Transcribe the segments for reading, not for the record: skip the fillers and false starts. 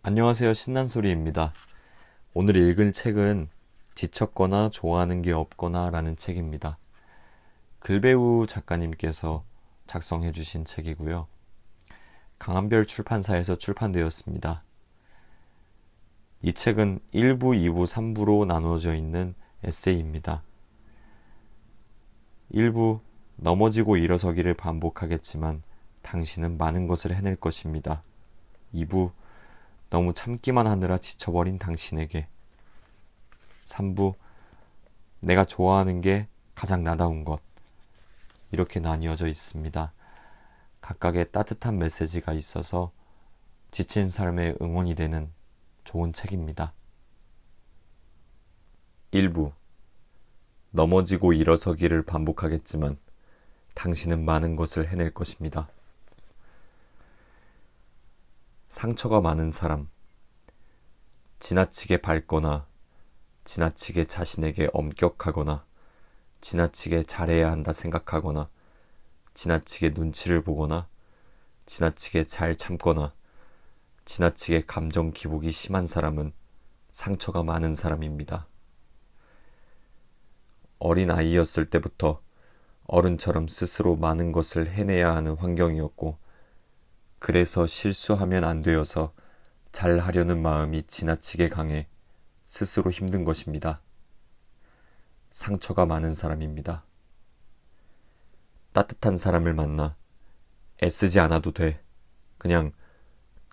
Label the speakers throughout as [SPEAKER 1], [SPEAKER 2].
[SPEAKER 1] 안녕하세요. 신난소리입니다. 오늘 읽을 책은 지쳤거나 좋아하는 게 없거나 라는 책입니다. 글배우 작가님께서 작성해 주신 책이고요. 강한별 출판사에서 출판되었습니다. 이 책은 1부, 2부, 3부로 나누어져 있는 에세이입니다. 1부, 넘어지고 일어서기를 반복하겠지만 당신은 많은 것을 해낼 것입니다. 2부, 너무 참기만 하느라 지쳐버린 당신에게. 3부, 내가 좋아하는 게 가장 나다운 것. 이렇게 나뉘어져 있습니다. 각각의 따뜻한 메시지가 있어서 지친 삶에 응원이 되는 좋은 책입니다. 1부, 넘어지고 일어서기를 반복하겠지만 당신은 많은 것을 해낼 것입니다. 상처가 많은 사람, 지나치게 밝거나 지나치게 자신에게 엄격하거나 지나치게 잘해야 한다 생각하거나 지나치게 눈치를 보거나 지나치게 잘 참거나 지나치게 감정 기복이 심한 사람은 상처가 많은 사람입니다. 어린 아이였을 때부터 어른처럼 스스로 많은 것을 해내야 하는 환경이었고, 그래서 실수하면 안 되어서 잘 하려는 마음이 지나치게 강해 스스로 힘든 것입니다. 상처가 많은 사람입니다. 따뜻한 사람을 만나 애쓰지 않아도 돼. 그냥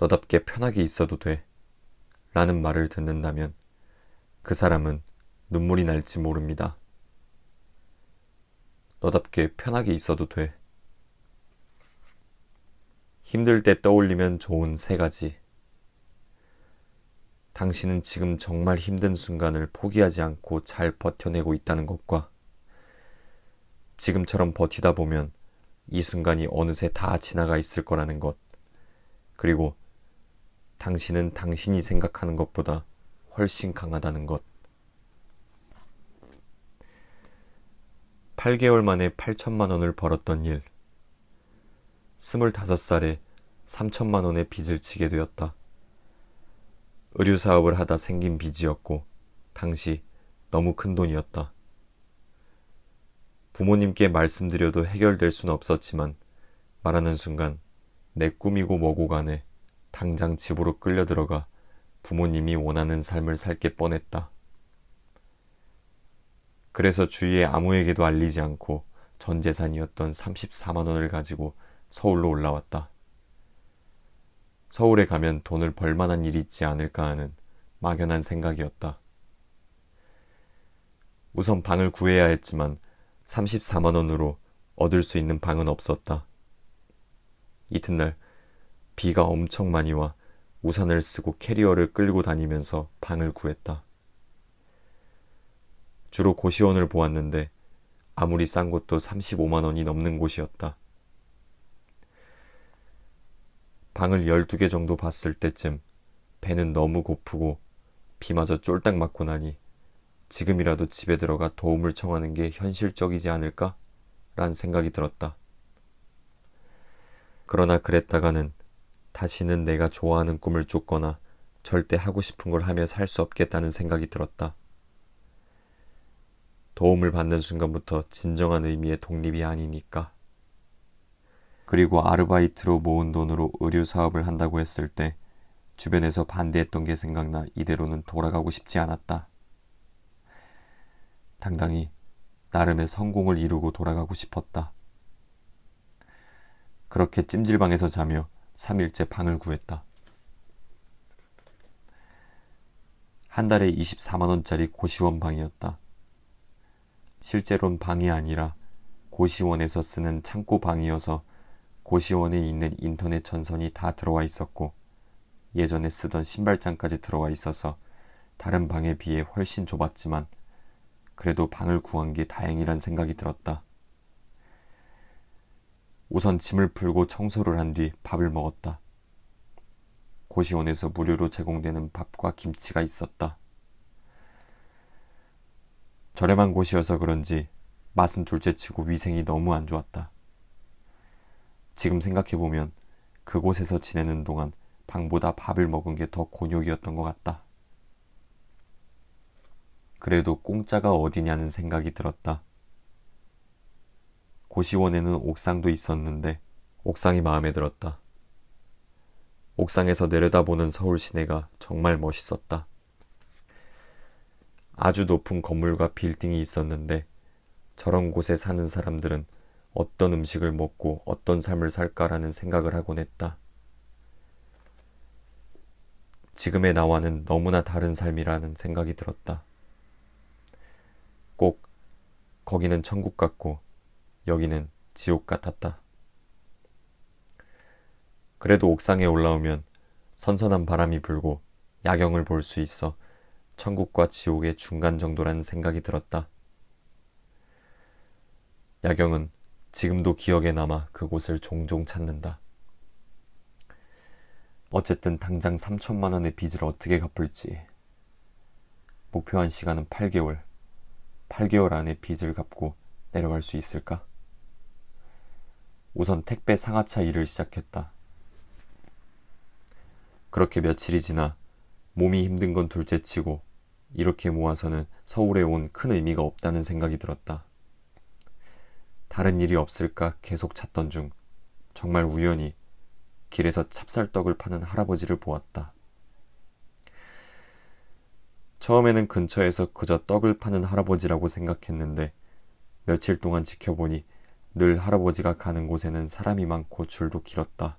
[SPEAKER 1] 너답게 편하게 있어도 돼. 라는 말을 듣는다면 그 사람은 눈물이 날지 모릅니다. 너답게 편하게 있어도 돼. 힘들 때 떠올리면 좋은 3가지. 당신은 지금 정말 힘든 순간을 포기하지 않고 잘 버텨내고 있다는 것과, 지금처럼 버티다 보면 이 순간이 어느새 다 지나가 있을 거라는 것, 그리고 당신은 당신이 생각하는 것보다 훨씬 강하다는 것. 8개월 만에 8천만 원을 벌었던 일. 25살에 3천만 원의 빚을 지게 되었다. 의류 사업을 하다 생긴 빚이었고 당시 너무 큰 돈이었다. 부모님께 말씀드려도 해결될 수는 없었지만 말하는 순간 내 꿈이고 뭐고 간에 당장 집으로 끌려 들어가 부모님이 원하는 삶을 살게 뻔했다. 그래서 주위에 아무에게도 알리지 않고 전 재산이었던 34만 원을 가지고 서울로 올라왔다. 서울에 가면 돈을 벌 만한 일이 있지 않을까 하는 막연한 생각이었다. 우선 방을 구해야 했지만 34만 원으로 얻을 수 있는 방은 없었다. 이튿날 비가 엄청 많이 와 우산을 쓰고 캐리어를 끌고 다니면서 방을 구했다. 주로 고시원을 보았는데 아무리 싼 곳도 35만 원이 넘는 곳이었다. 방을 12개 정도 봤을 때쯤 배는 너무 고프고 비마저 쫄딱 맞고 나니 지금이라도 집에 들어가 도움을 청하는 게 현실적이지 않을까? 란 생각이 들었다. 그러나 그랬다가는 다시는 내가 좋아하는 꿈을 쫓거나 절대 하고 싶은 걸 하며 살 수 없겠다는 생각이 들었다. 도움을 받는 순간부터 진정한 의미의 독립이 아니니까. 그리고 아르바이트로 모은 돈으로 의류 사업을 한다고 했을 때 주변에서 반대했던 게 생각나 이대로는 돌아가고 싶지 않았다. 당당히 나름의 성공을 이루고 돌아가고 싶었다. 그렇게 찜질방에서 자며 3일째 방을 구했다. 한 달에 24만 원짜리 고시원 방이었다. 실제로는 방이 아니라 고시원에서 쓰는 창고 방이어서 고시원에 있는 인터넷 전선이 다 들어와 있었고 예전에 쓰던 신발장까지 들어와 있어서 다른 방에 비해 훨씬 좁았지만 그래도 방을 구한 게 다행이란 생각이 들었다. 우선 짐을 풀고 청소를 한 뒤 밥을 먹었다. 고시원에서 무료로 제공되는 밥과 김치가 있었다. 저렴한 곳이어서 그런지 맛은 둘째치고 위생이 너무 안 좋았다. 지금 생각해보면 그곳에서 지내는 동안 방보다 밥을 먹은 게 더 곤욕이었던 것 같다. 그래도 공짜가 어디냐는 생각이 들었다. 고시원에는 옥상도 있었는데 옥상이 마음에 들었다. 옥상에서 내려다보는 서울 시내가 정말 멋있었다. 아주 높은 건물과 빌딩이 있었는데 저런 곳에 사는 사람들은 어떤 음식을 먹고 어떤 삶을 살까라는 생각을 하곤 했다. 지금의 나와는 너무나 다른 삶이라는 생각이 들었다. 꼭 거기는 천국 같고 여기는 지옥 같았다. 그래도 옥상에 올라오면 선선한 바람이 불고 야경을 볼 수 있어 천국과 지옥의 중간 정도라는 생각이 들었다. 야경은 지금도 기억에 남아 그곳을 종종 찾는다. 어쨌든 당장 3천만 원의 빚을 어떻게 갚을지. 목표한 시간은 8개월. 8개월 안에 빚을 갚고 내려갈 수 있을까? 우선 택배 상하차 일을 시작했다. 그렇게 며칠이 지나 몸이 힘든 건 둘째치고 이렇게 모아서는 서울에 온 큰 의미가 없다는 생각이 들었다. 다른 일이 없을까 계속 찾던 중 정말 우연히 길에서 찹쌀떡을 파는 할아버지를 보았다. 처음에는 근처에서 그저 떡을 파는 할아버지라고 생각했는데 며칠 동안 지켜보니 늘 할아버지가 가는 곳에는 사람이 많고 줄도 길었다.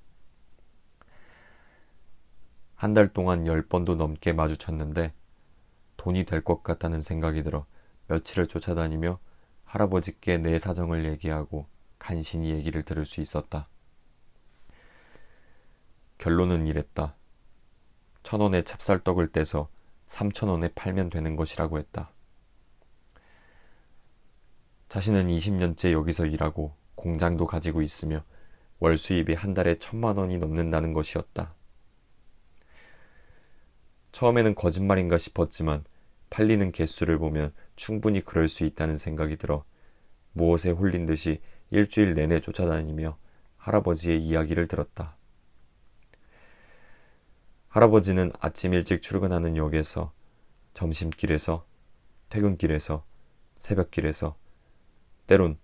[SPEAKER 1] 한 달 동안 10번도 넘게 마주쳤는데 돈이 될 것 같다는 생각이 들어 며칠을 쫓아다니며 할아버지께 내 사정을 얘기하고 간신히 얘기를 들을 수 있었다. 결론은 이랬다. 1,000원에 찹쌀떡을 떼서 3,000원에 팔면 되는 것이라고 했다. 자신은 20년째 여기서 일하고 공장도 가지고 있으며 월 수입이 한 달에 1,000만 원이 넘는다는 것이었다. 처음에는 거짓말인가 싶었지만 팔리는 개수를 보면 충분히 그럴 수 있다는 생각이 들어 무엇에 홀린 듯이 일주일 내내 쫓아다니며 할아버지의 이야기를 들었다. 할아버지는 아침 일찍 출근하는 역에서, 점심길에서, 퇴근길에서, 새벽길에서, 때론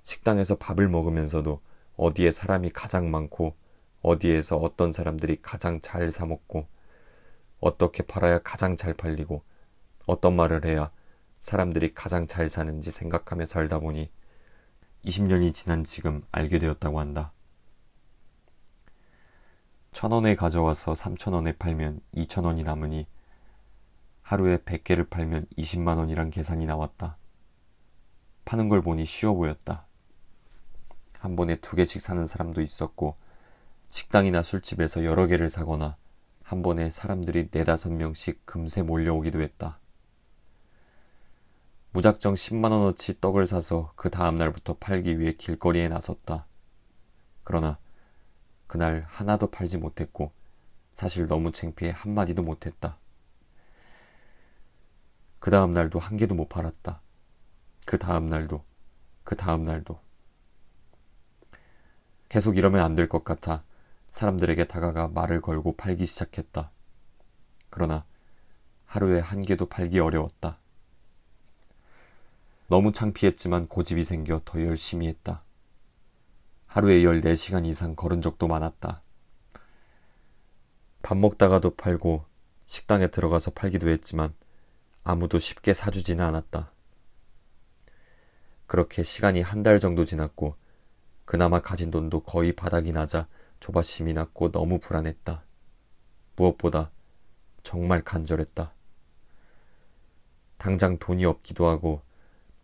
[SPEAKER 1] 식당에서 밥을 먹으면서도 어디에 사람이 가장 많고 어디에서 어떤 사람들이 가장 잘 사 먹고 어떻게 팔아야 가장 잘 팔리고 어떤 말을 해야 사람들이 가장 잘 사는지 생각하며 살다 보니 20년이 지난 지금 알게 되었다고 한다. 1,000원에 가져와서 3,000원에 팔면 2,000원이 남으니 하루에 100개를 팔면 20만 원이란 계산이 나왔다. 파는 걸 보니 쉬워 보였다. 한 번에 2개씩 사는 사람도 있었고 식당이나 술집에서 여러 개를 사거나 한 번에 사람들이 4-5명씩 금세 몰려오기도 했다. 무작정 10만 원어치 떡을 사서 그 다음 날부터 팔기 위해 길거리에 나섰다. 그러나 그날 하나도 팔지 못했고 사실 너무 창피해 한마디도 못했다. 그 다음 날도 한 개도 못 팔았다. 그 다음 날도, 그 다음 날도. 계속 이러면 안 될 것 같아 사람들에게 다가가 말을 걸고 팔기 시작했다. 그러나 하루에 한 개도 팔기 어려웠다. 너무 창피했지만 고집이 생겨 더 열심히 했다. 하루에 14시간 이상 걸은 적도 많았다. 밥 먹다가도 팔고 식당에 들어가서 팔기도 했지만 아무도 쉽게 사주지는 않았다. 그렇게 시간이 한 달 정도 지났고 그나마 가진 돈도 거의 바닥이 나자 조바심이 났고 너무 불안했다. 무엇보다 정말 간절했다. 당장 돈이 없기도 하고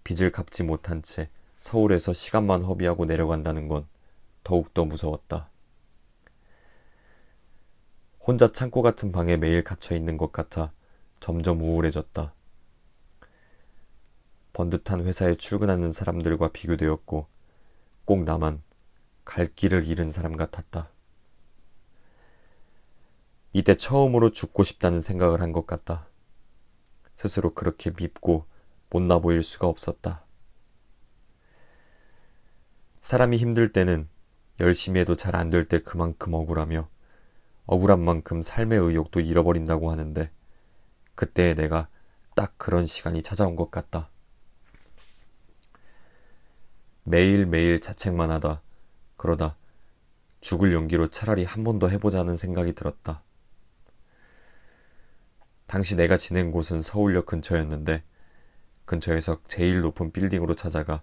[SPEAKER 1] 빚을 갚지 못한 채 서울에서 시간만 허비하고 내려간다는 건 더욱더 무서웠다. 혼자 창고 같은 방에 매일 갇혀 있는 것 같아 점점 우울해졌다. 번듯한 회사에 출근하는 사람들과 비교되었고 꼭 나만 갈 길을 잃은 사람 같았다. 이때 처음으로 죽고 싶다는 생각을 한 것 같다. 스스로 그렇게 밉고 못나 보일 수가 없었다. 사람이 힘들 때는 열심히 해도 잘 안 될 때 그만큼 억울하며 억울한 만큼 삶의 의욕도 잃어버린다고 하는데 그때의 내가 딱 그런 시간이 찾아온 것 같다. 매일매일 자책만 하다 그러다 죽을 용기로 차라리 한 번 더 해보자는 생각이 들었다. 당시 내가 지낸 곳은 서울역 근처였는데 근처에서 제일 높은 빌딩으로 찾아가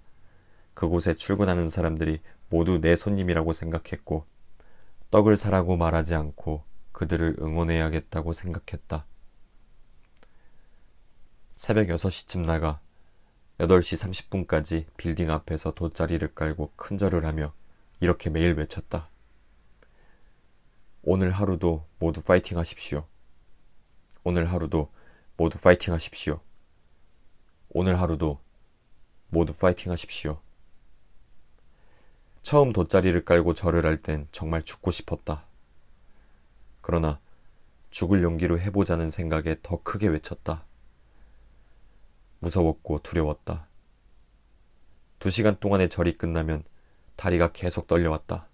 [SPEAKER 1] 그곳에 출근하는 사람들이 모두 내 손님이라고 생각했고 떡을 사라고 말하지 않고 그들을 응원해야겠다고 생각했다. 새벽 6시쯤 나가 8시 30분까지 빌딩 앞에서 돗자리를 깔고 큰절을 하며 이렇게 매일 외쳤다. 오늘 하루도 모두 파이팅 하십시오. 오늘 하루도 모두 파이팅 하십시오. 오늘 하루도 모두 파이팅 하십시오. 처음 돗자리를 깔고 절을 할 땐 정말 죽고 싶었다. 그러나 죽을 용기로 해보자는 생각에 더 크게 외쳤다. 무서웠고 두려웠다. 2시간 동안의 절이 끝나면 다리가 계속 떨려왔다.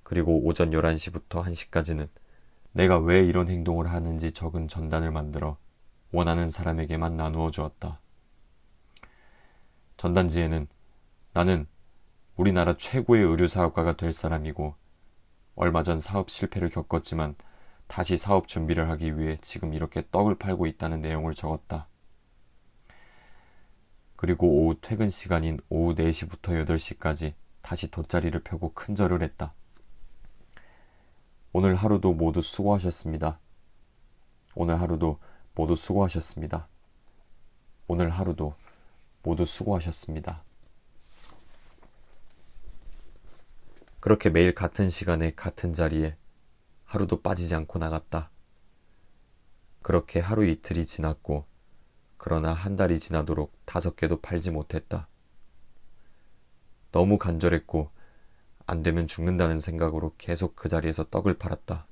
[SPEAKER 1] 그리고 오전 11시부터 1시까지는 내가 왜 이런 행동을 하는지 적은 전단을 만들어 원하는 사람에게만 나누어 주었다. 전단지에는 나는 우리나라 최고의 의류사업가가 될 사람이고 얼마 전 사업 실패를 겪었지만 다시 사업 준비를 하기 위해 지금 이렇게 떡을 팔고 있다는 내용을 적었다. 그리고 오후 퇴근 시간인 오후 4시부터 8시까지 다시 돗자리를 펴고 큰절을 했다. 오늘 하루도 모두 수고하셨습니다. 오늘 하루도 모두 수고하셨습니다. 오늘 하루도 모두 수고하셨습니다. 그렇게 매일 같은 시간에 같은 자리에 하루도 빠지지 않고 나갔다. 그렇게 하루 이틀이 지났고 그러나 한 달이 지나도록 5개도 팔지 못했다. 너무 간절했고 안 되면 죽는다는 생각으로 계속 그 자리에서 떡을 팔았다.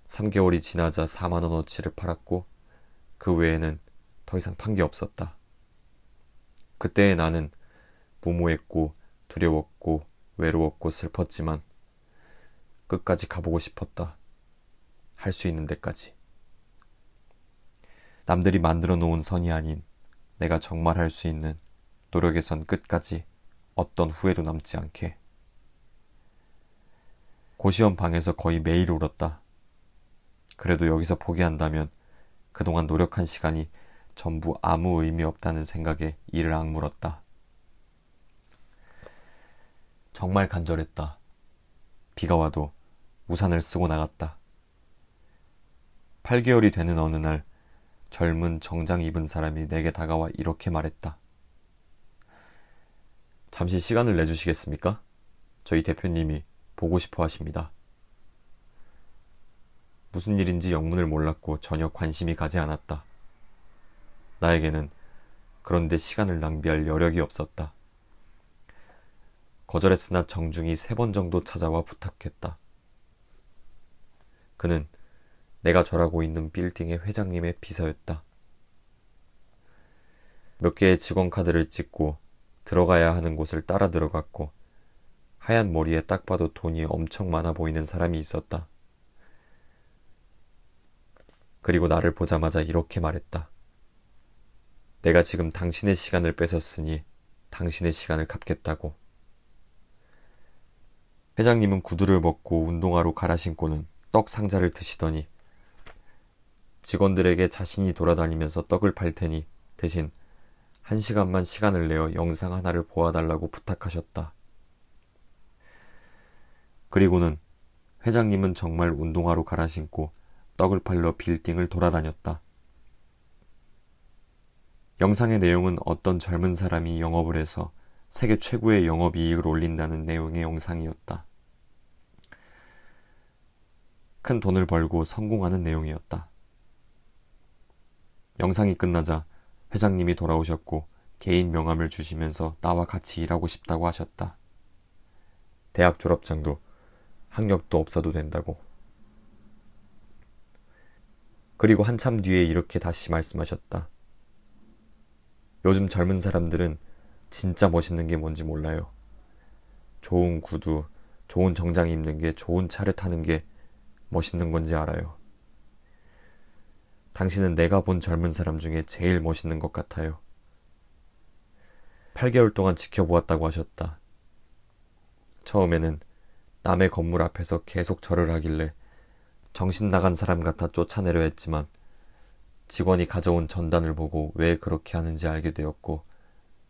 [SPEAKER 1] 3개월이 지나자 4만원어치를 팔았고 그 외에는 더 이상 판 게 없었다. 그때의 나는 무모했고 두려웠고 외로웠고 슬펐지만 끝까지 가보고 싶었다. 할 수 있는 데까지. 남들이 만들어 놓은 선이 아닌 내가 정말 할 수 있는 노력의 선 끝까지 어떤 후회도 남지 않게. 고시원 방에서 거의 매일 울었다. 그래도 여기서 포기한다면 그동안 노력한 시간이 전부 아무 의미 없다는 생각에 이를 악물었다. 정말 간절했다. 비가 와도 우산을 쓰고 나갔다. 8개월이 되는 어느 날 젊은 정장 입은 사람이 내게 다가와 이렇게 말했다. 잠시 시간을 내주시겠습니까? 저희 대표님이 보고 싶어 하십니다. 무슨 일인지 영문을 몰랐고 전혀 관심이 가지 않았다. 나에게는 그런데 시간을 낭비할 여력이 없었다. 거절했으나 정중히 3번 정도 찾아와 부탁했다. 그는 내가 절하고 있는 빌딩의 회장님의 비서였다. 몇 개의 직원 카드를 찍고 들어가야 하는 곳을 따라 들어갔고 하얀 머리에 딱 봐도 돈이 엄청 많아 보이는 사람이 있었다. 그리고 나를 보자마자 이렇게 말했다. 내가 지금 당신의 시간을 뺏었으니 당신의 시간을 갚겠다고. 회장님은 구두를 벗고 운동화로 갈아 신고는 떡 상자를 드시더니 직원들에게 자신이 돌아다니면서 떡을 팔 테니 대신 1시간만 시간을 내어 영상 하나를 보아달라고 부탁하셨다. 그리고는 회장님은 정말 운동화로 갈아 신고 떡을 팔러 빌딩을 돌아다녔다. 영상의 내용은 어떤 젊은 사람이 영업을 해서 세계 최고의 영업이익을 올린다는 내용의 영상이었다. 큰 돈을 벌고 성공하는 내용이었다. 영상이 끝나자 회장님이 돌아오셨고 개인 명함을 주시면서 나와 같이 일하고 싶다고 하셨다. 대학 졸업장도 학력도 없어도 된다고. 그리고 한참 뒤에 이렇게 다시 말씀하셨다. 요즘 젊은 사람들은 진짜 멋있는 게 뭔지 몰라요. 좋은 구두, 좋은 정장 입는 게, 좋은 차를 타는 게 멋있는 건지 알아요. 당신은 내가 본 젊은 사람 중에 제일 멋있는 것 같아요. 8개월 동안 지켜보았다고 하셨다. 처음에는 남의 건물 앞에서 계속 절을 하길래 정신 나간 사람 같아 쫓아내려 했지만 직원이 가져온 전단을 보고 왜 그렇게 하는지 알게 되었고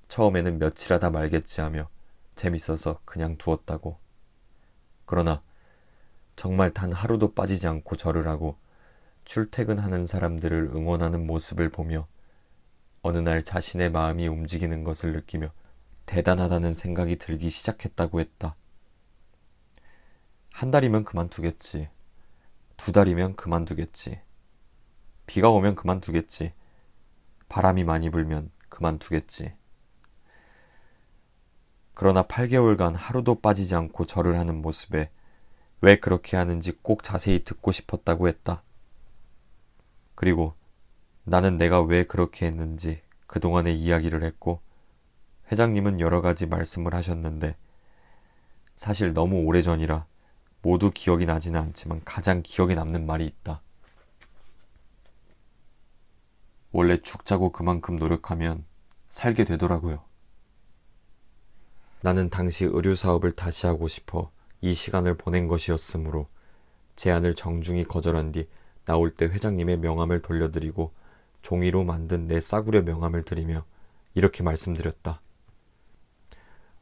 [SPEAKER 1] 처음에는 며칠 하다 말겠지 하며 재밌어서 그냥 두었다고. 그러나 정말 단 하루도 빠지지 않고 절을 하고 출퇴근하는 사람들을 응원하는 모습을 보며 어느 날 자신의 마음이 움직이는 것을 느끼며 대단하다는 생각이 들기 시작했다고 했다. 1달이면 그만두겠지. 2달이면 그만두겠지. 비가 오면 그만두겠지. 바람이 많이 불면 그만두겠지. 그러나 8개월간 하루도 빠지지 않고 절을 하는 모습에 왜 그렇게 하는지 꼭 자세히 듣고 싶었다고 했다. 그리고 나는 내가 왜 그렇게 했는지 그동안의 이야기를 했고 회장님은 여러 가지 말씀을 하셨는데 사실 너무 오래전이라 모두 기억이 나지는 않지만 가장 기억에 남는 말이 있다. 원래 죽자고 그만큼 노력하면 살게 되더라고요. 나는 당시 의류 사업을 다시 하고 싶어 이 시간을 보낸 것이었으므로 제안을 정중히 거절한 뒤 나올 때 회장님의 명함을 돌려드리고 종이로 만든 내 싸구려 명함을 드리며 이렇게 말씀드렸다.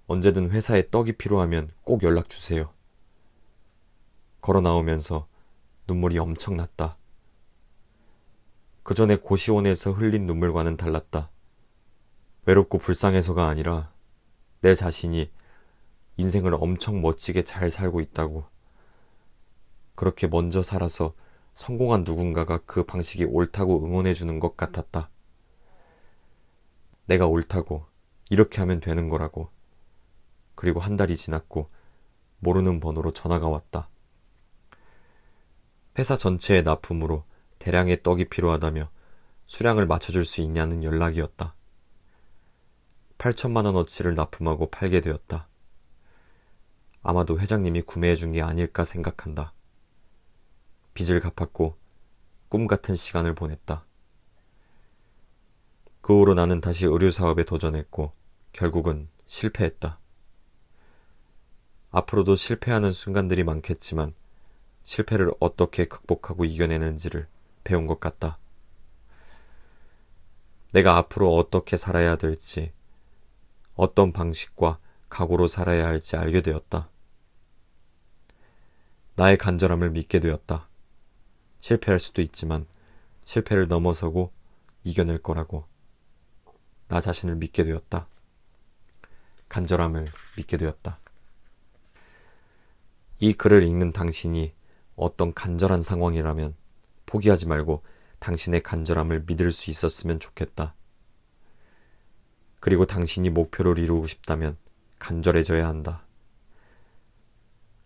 [SPEAKER 1] 언제든 회사에 떡이 필요하면 꼭 연락 주세요. 걸어 나오면서 눈물이 엄청 났다. 그 전에 고시원에서 흘린 눈물과는 달랐다. 외롭고 불쌍해서가 아니라 내 자신이 인생을 엄청 멋지게 잘 살고 있다고. 그렇게 먼저 살아서 성공한 누군가가 그 방식이 옳다고 응원해주는 것 같았다. 내가 옳다고, 이렇게 하면 되는 거라고. 그리고 1달이 지났고 모르는 번호로 전화가 왔다. 회사 전체의 납품으로 대량의 떡이 필요하다며 수량을 맞춰줄 수 있냐는 연락이었다. 8천만 원어치를 납품하고 팔게 되었다. 아마도 회장님이 구매해준 게 아닐까 생각한다. 빚을 갚았고 꿈 같은 시간을 보냈다. 그 후로 나는 다시 의류 사업에 도전했고 결국은 실패했다. 앞으로도 실패하는 순간들이 많겠지만 실패를 어떻게 극복하고 이겨내는지를 배운 것 같다. 내가 앞으로 어떻게 살아야 될지, 어떤 방식과 각오로 살아야 할지 알게 되었다. 나의 간절함을 믿게 되었다. 실패할 수도 있지만 실패를 넘어서고 이겨낼 거라고. 나 자신을 믿게 되었다. 간절함을 믿게 되었다. 이 글을 읽는 당신이 어떤 간절한 상황이라면 포기하지 말고 당신의 간절함을 믿을 수 있었으면 좋겠다. 그리고 당신이 목표를 이루고 싶다면 간절해져야 한다.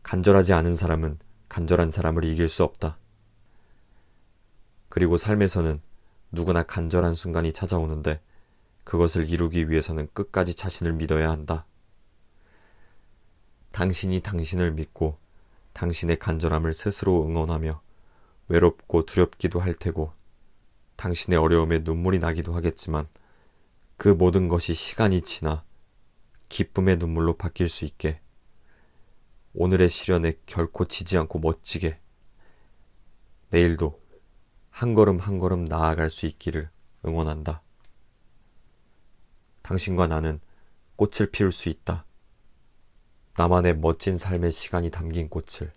[SPEAKER 1] 간절하지 않은 사람은 간절한 사람을 이길 수 없다. 그리고 삶에서는 누구나 간절한 순간이 찾아오는데 그것을 이루기 위해서는 끝까지 자신을 믿어야 한다. 당신이 당신을 믿고 당신의 간절함을 스스로 응원하며 외롭고 두렵기도 할 테고 당신의 어려움에 눈물이 나기도 하겠지만 그 모든 것이 시간이 지나 기쁨의 눈물로 바뀔 수 있게 오늘의 시련에 결코 지지 않고 멋지게 내일도 한 걸음 한 걸음 나아갈 수 있기를 응원한다. 당신과 나는 꽃을 피울 수 있다. 나만의 멋진 삶의 시간이 담긴 꽃을.